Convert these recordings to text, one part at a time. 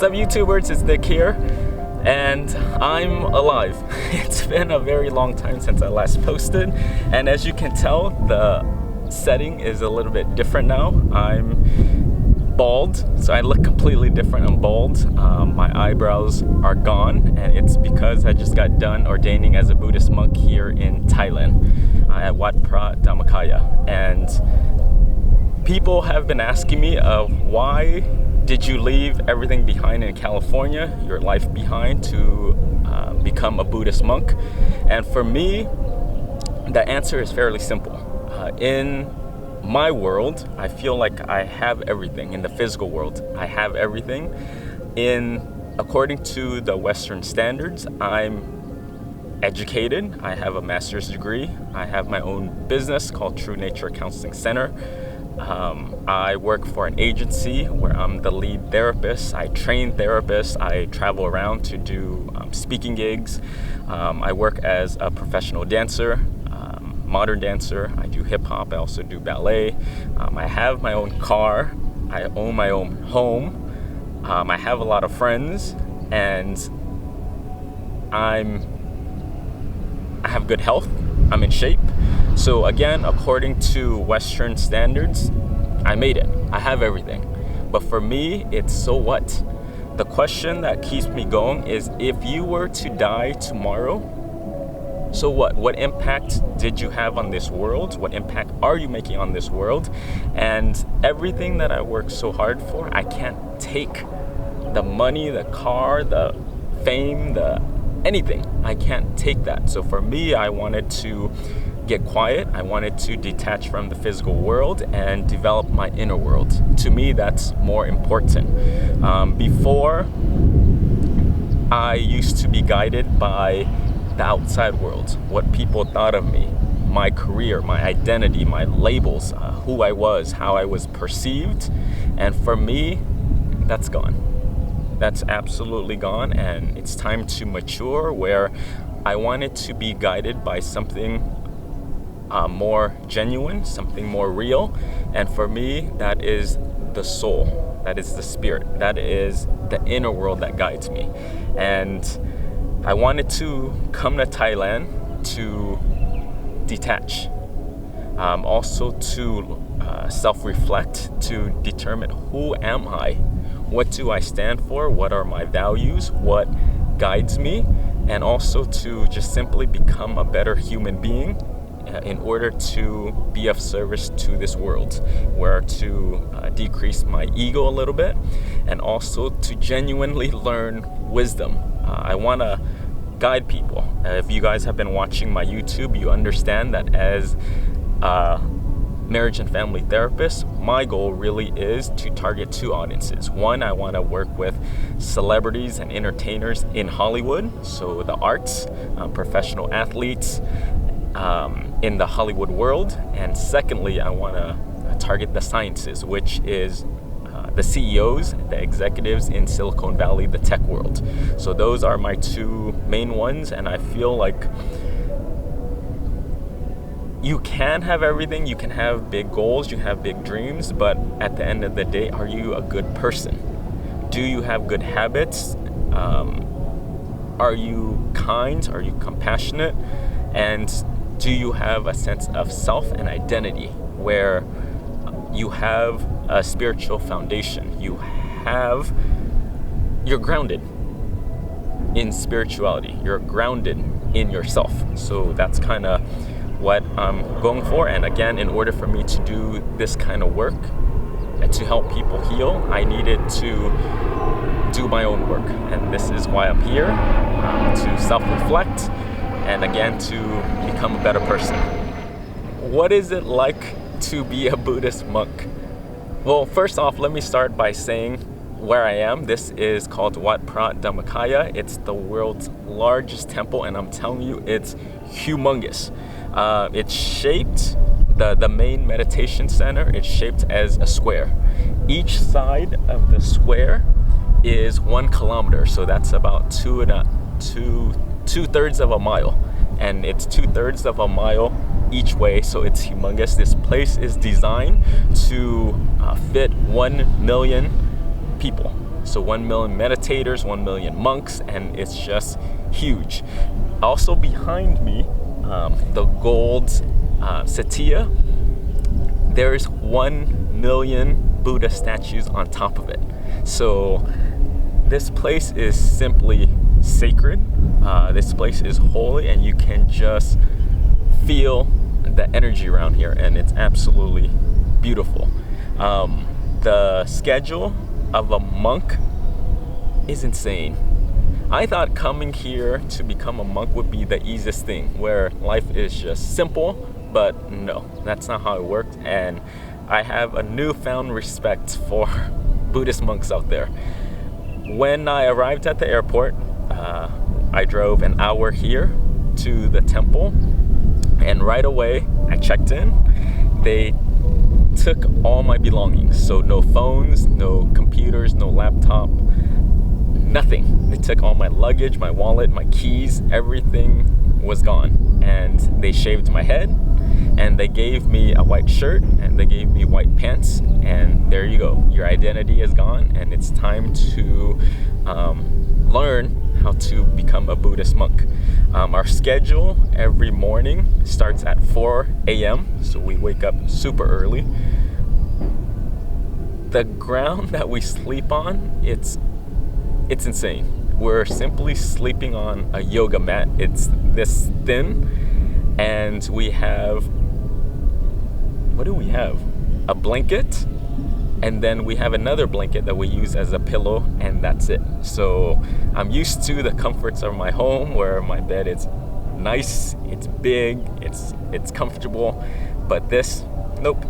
What's up, YouTubers? It's Nick here, and I'm alive. It's been a very long time since I last posted, and as you can tell, the setting is a little bit different now. I'm bald, so I look completely different. I'm bald. My eyebrows are gone, and it's because I just got done ordaining as a Buddhist monk here in Thailand at Wat Phra Dhammakaya. And people have been asking me why did you leave everything behind in California, your life behind, to become a Buddhist monk? And for me, the answer is fairly simple. In my world, I feel like I have everything. In the physical world, I have everything. According to the Western standards, I'm educated. I have a master's degree. I have my own business called True Nature Counseling Center. I work for an agency where I'm the lead therapist. I train therapists. I travel around to do speaking gigs. I work as a professional dancer, modern dancer. I do hip hop. I also do ballet. I have my own car. I own my own home. I have a lot of friends, and I have good health. I'm in shape. So again, according to Western standards, I made it. I have everything. But for me, it's so what? The question that keeps me going is, if you were to die tomorrow, so what? What impact did you have on this world? What impact are you making on this world? And everything that I work so hard for, I can't take the money, the car, the fame, anything. I can't take that. So for me, I wanted to get quiet. I wanted to detach from the physical world and develop my inner world. To me, that's more important. Before, I used to be guided by the outside world, what people thought of me, my career, my identity, my labels, who I was, how I was perceived. And for me, that's gone. That's absolutely gone, and it's time to mature, where I wanted to be guided by something more genuine, something more real. And for me, that is the soul, that is the spirit, that is the inner world that guides me. And I wanted to come to Thailand to detach, also to self-reflect, to determine who am I, what do I stand for, what are my values, what guides me, and also to just simply become a better human being in order to be of service to this world, where to decrease my ego a little bit, and also to genuinely learn wisdom. I want to guide people. If you guys have been watching my YouTube, you understand that as marriage and family therapist, my goal really is to target two audiences. One, I want to work with celebrities and entertainers in Hollywood, so the arts, professional athletes in the Hollywood world. And secondly, I want to target the sciences, which is the CEOs, the executives in Silicon Valley, the tech world. So those are my two main ones, and I feel like you can have everything, you can have big goals, you have big dreams, but at the end of the day, are you a good person? Do you have good habits? Are you kind? Are you compassionate? And do you have a sense of self and identity, where you have a spiritual foundation? You're grounded in spirituality. You're grounded in yourself. So that's kind of what I'm going for. And again, in order for me to do this kind of work and to help people heal, I needed to do my own work. And this is why I'm here, to self-reflect and again to become a better person. What is it like to be a Buddhist monk? Well, first off, let me start by saying where I am. This is called Wat Phra Dhammakaya. It's the world's largest temple, and I'm telling you, it's humongous. It's shaped, the main meditation center, it's shaped as a square. Each side of the square is 1 kilometer, so that's about two-thirds of a mile. And it's 2/3 of a mile each way, so it's humongous. This place is designed to fit 1 million people. So 1 million meditators, 1 million monks, and it's just huge. Also behind me, the gold Satya, there's 1 million Buddha statues on top of it. So this place is simply sacred. This place is holy, and you can just feel the energy around here, and it's absolutely beautiful. The schedule of a monk is insane. I thought coming here to become a monk would be the easiest thing, where life is just simple, but no, that's not how it works. And I have a newfound respect for Buddhist monks out there. When I arrived at the airport, I drove an hour here to the temple, and right away I checked in. They took all my belongings, so no phones, no computers, no laptop, nothing. They took all my luggage, my wallet, my keys, everything was gone. And they shaved my head, and they gave me a white shirt, and they gave me white pants, and there you go. Your identity is gone, and it's time to learn how to become a Buddhist monk. Our schedule every morning starts at 4 a.m., so we wake up super early. The ground that we sleep on, it's insane. We're simply sleeping on a yoga mat. It's this thin, and we have, what do we have? A blanket, and then we have another blanket that we use as a pillow, and that's it. So I'm used to the comforts of my home, where my bed is nice, it's big, it's comfortable, but this, nope.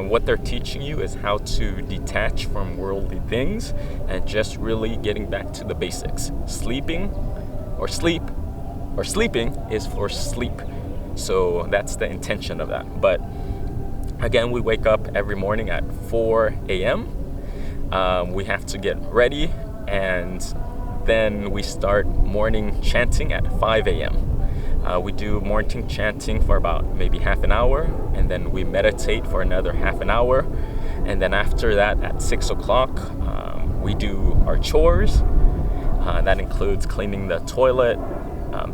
What they're teaching you is how to detach from worldly things and just really getting back to the basics. Sleeping is for sleep. So that's the intention of that. But again, we wake up every morning at 4 a.m. We have to get ready, and then we start morning chanting at 5 a.m. We do morning chanting for about maybe half an hour, and then we meditate for another half an hour. And then after that, at 6 o'clock, we do our chores. That includes cleaning the toilet,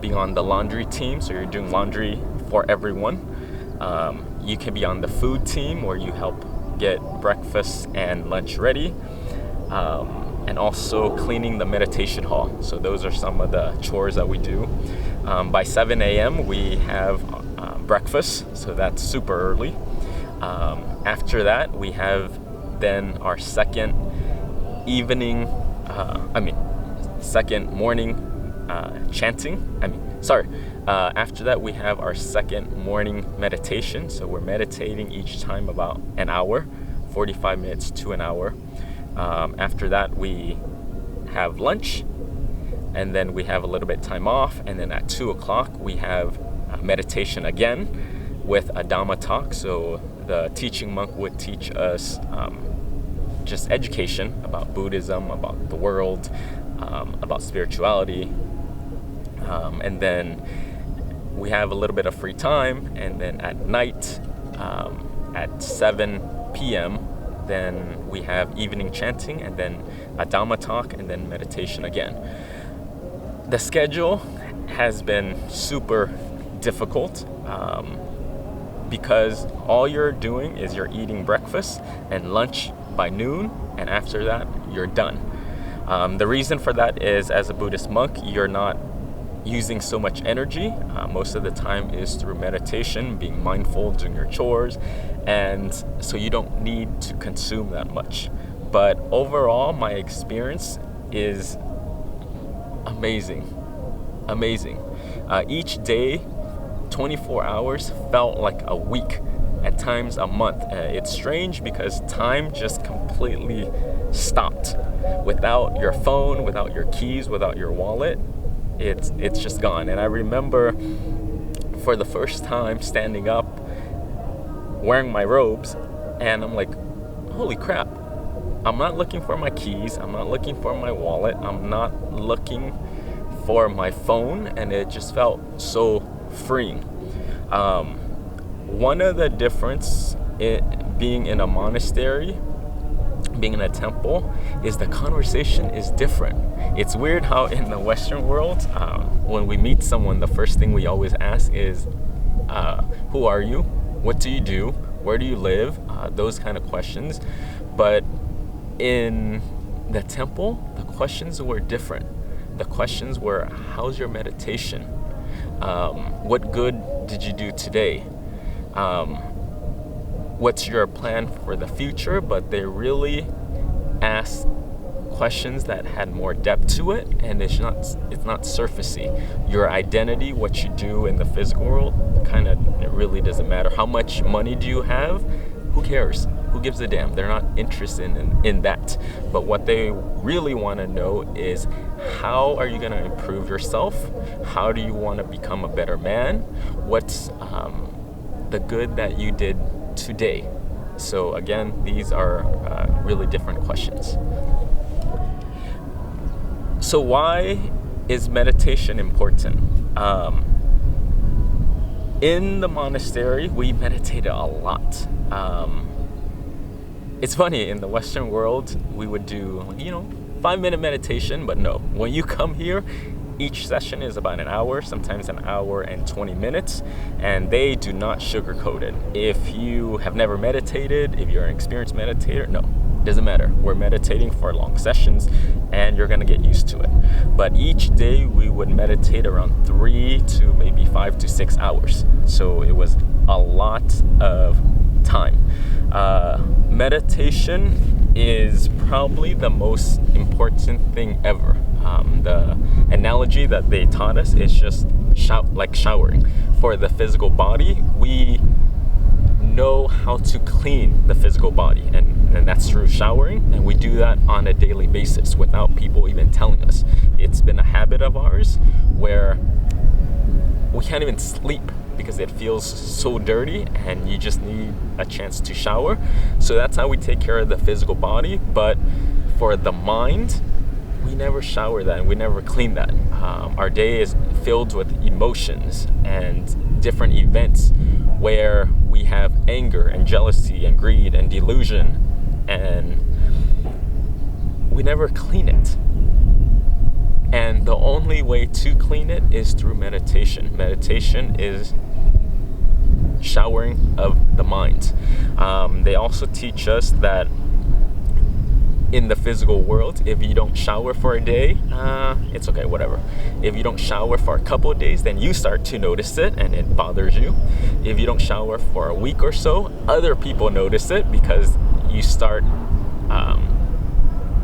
being on the laundry team, so you're doing laundry for everyone. You can be on the food team, where you help get breakfast and lunch ready, and also cleaning the meditation hall. So those are some of the chores that we do. By 7 a.m. we have breakfast, so that's super early. After that, we have then our second morning chanting. After that, we have our second morning meditation. So we're meditating each time about an hour, 45 minutes to an hour. After that, we have lunch, and then we have a little bit time off. And then at 2 o'clock, we have meditation again with a Dhamma talk. So the teaching monk would teach us just education about Buddhism, about the world, about spirituality. And then we have a little bit of free time, and then at night, at 7 p.m., then we have evening chanting, and then a Dhamma talk, and then meditation again. The schedule has been super difficult because all you're doing is you're eating breakfast and lunch by noon, and after that, you're done. The reason for that is, as a Buddhist monk, you're not using so much energy. Most of the time is through meditation, being mindful, doing your chores, and so you don't need to consume that much. But overall, my experience is amazing. Each day, 24 hours felt like a week, at times a month. It's strange because time just completely stopped. Without your phone, without your keys, without your wallet, it's just gone. And I remember for the first time standing up, wearing my robes, and I'm like, holy crap, I'm not looking for my keys, I'm not looking for my wallet, I'm not looking for my phone, and it just felt so freeing. One of the difference being in a monastery being in a temple is the conversation is different. It's weird how in the Western world, when we meet someone, the first thing we always ask is, who are you? What do you do? Where do you live? Those kind of questions. But in the temple, the questions were different. The questions were, how's your meditation? What good did you do today? What's your plan for the future? But they really asked questions that had more depth to it, and it's not surfacey. Your identity, what you do in the physical world, it really doesn't matter. How much money do you have? Who cares? Who gives a damn? They're not interested in that. But what they really want to know is, how are you going to improve yourself? How do you want to become a better man? What's the good that you did today? So again, these are really different questions. So why is meditation important? In the monastery, we meditated a lot. It's funny, in the Western world, we would do, 5-minute meditation, but no. When you come here, each session is about an hour, sometimes an hour and 20 minutes, and they do not sugarcoat it. If you have never meditated, if you're an experienced meditator, no, doesn't matter. We're meditating for long sessions, and you're gonna get used to it. But each day we would meditate around 3 to maybe 5 to 6 hours. So it was a lot of time. Meditation is probably the most important thing ever. The analogy that they taught us is just like showering. For the physical body, we know how to clean the physical body, and that's through showering, and we do that on a daily basis without people even telling us. It's been a habit of ours where we can't even sleep because it feels so dirty, and you just need a chance to shower. So that's how we take care of the physical body. But for the mind, we never shower that, and we never clean that. Our day is filled with emotions and different events where we have anger and jealousy and greed and delusion, and we never clean it. And the only way to clean it is through meditation. Meditation is showering of the mind. They also teach us that in the physical world, if you don't shower for a day, it's okay, whatever. If you don't shower for a couple of days, then you start to notice it and it bothers you. If you don't shower for a week or so, other people notice it because you start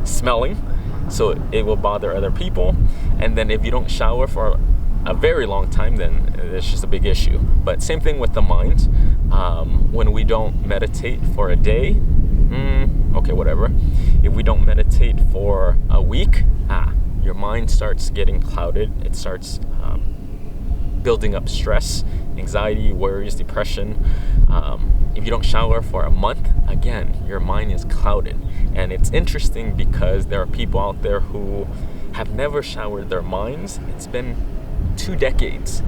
smelling, so it will bother other people. And then if you don't shower for a very long time, then it's just a big issue. But same thing with the mind. When we don't meditate for a day, okay, whatever. If we don't meditate for a week, your mind starts getting clouded. It starts building up stress, anxiety, worries, depression. If you don't shower for a month, again, your mind is clouded. And it's interesting because there are people out there who have never showered their minds. It's been 2 decades.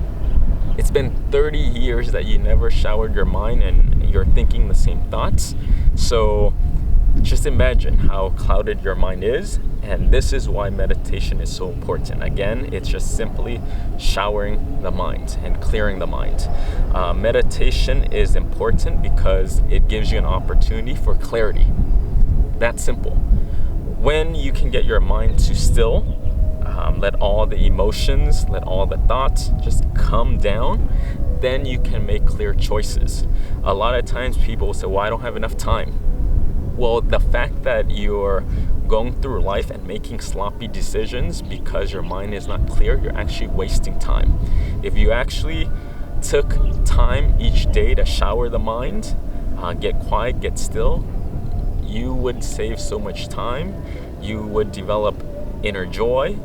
It's been 30 years that you never showered your mind and you're thinking the same thoughts. So just imagine how clouded your mind is, and this is why meditation is so important. Again, it's just simply showering the mind and clearing the mind. Meditation is important because it gives you an opportunity for clarity. That's simple. When you can get your mind to still, let all the emotions, let all the thoughts just come down, then you can make clear choices. A lot of times people will say, well, I don't have enough time. Well, the fact that you're going through life and making sloppy decisions because your mind is not clear, you're actually wasting time. If you actually took time each day to shower the mind, get quiet, get still, you would save so much time. You would develop inner joy,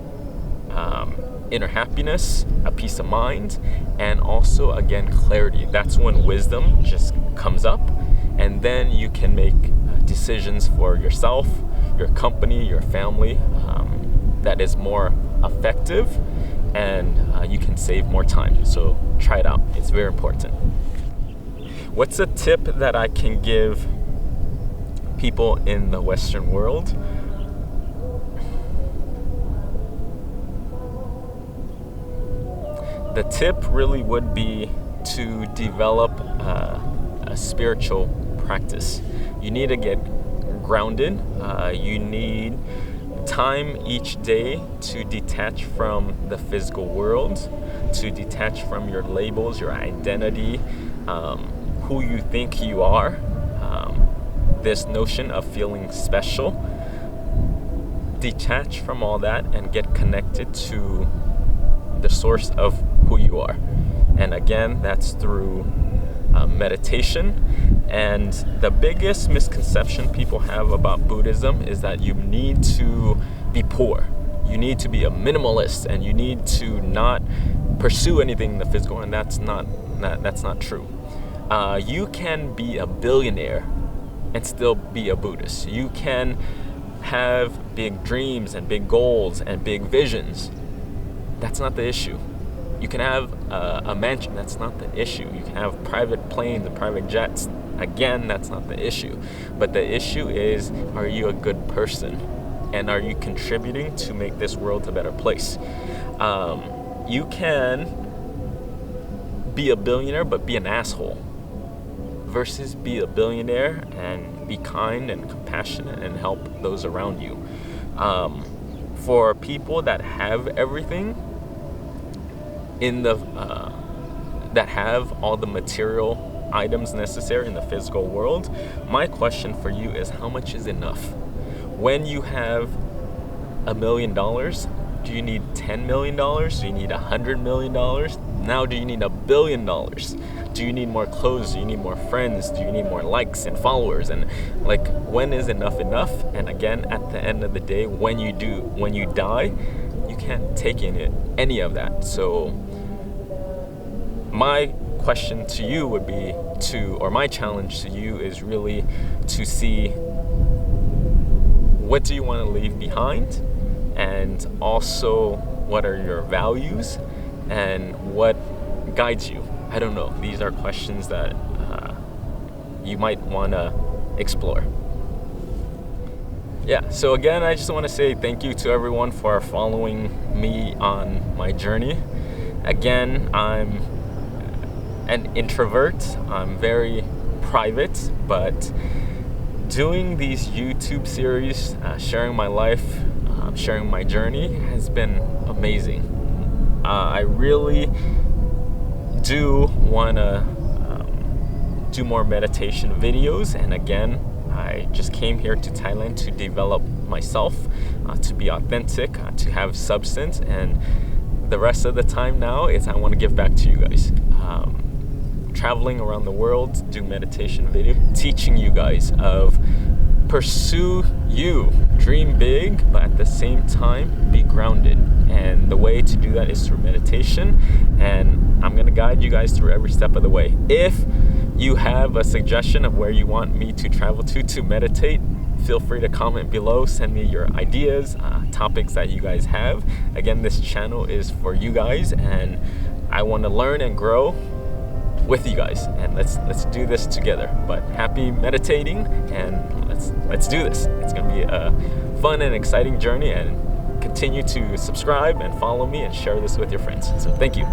inner happiness, a peace of mind, and also, again, clarity. That's when wisdom just comes up, and then you can make decisions for yourself, your company, your family, that is more effective, and you can save more time. So try it out. It's very important. What's a tip that I can give people in the Western world. The tip really would be to develop a spiritual practice. You need to get grounded. You need time each day to detach from the physical world, to detach from your labels, your identity, who you think you are, this notion of feeling special. Detach from all that and get connected to the source of who you are. And again, that's through meditation. And the biggest misconception people have about Buddhism is that you need to be poor. You need to be a minimalist, and you need to not pursue anything in the physical, and that's not true. You can be a billionaire and still be a Buddhist. You can have big dreams and big goals and big visions. That's not the issue. You can have a mansion. That's not the issue. You can have private planes and private jets. Again, that's not the issue. But the issue is, are you a good person? And are you contributing to make this world a better place? You can be a billionaire but be an asshole, versus be a billionaire and be kind and compassionate and help those around you. For people that have everything in the that have all the material items necessary in the physical world, my question for you is, how much is enough? When you have $1 million, do you need $10 million? Do you need $100 million? Now, do you need $1 billion? Do you need more clothes? Do you need more friends? Do you need more likes and followers? And like, when is enough enough? And again, at the end of the day, when you die, you can't take in any of that. So my question to you would be or my challenge to you is really to see, what do you want to leave behind? And also, what are your values? And what guides you? I don't know. These are questions that you might want to explore. Yeah, so again, I just want to say thank you to everyone for following me on my journey. Again, I'm an introvert. I'm very private, but doing these YouTube series, sharing my life, sharing my journey has been amazing. I really do want to do more meditation videos, and again, I just came here to Thailand to develop myself, to be authentic, to have substance, and the rest of the time now is I want to give back to you guys. Traveling around the world, do meditation video, teaching you guys of pursue you, dream big, but at the same time be grounded. And the way to do that is through meditation, and I'm going to guide you guys through every step of the way. If you have a suggestion of where you want me to travel to meditate, feel free to comment below, send me your ideas, topics that you guys have. Again, this channel is for you guys, and I want to learn and grow with you guys, and let's do this together. But happy meditating, and let's do this. It's gonna be a fun and exciting journey, and continue to subscribe and follow me and share this with your friends. So thank you.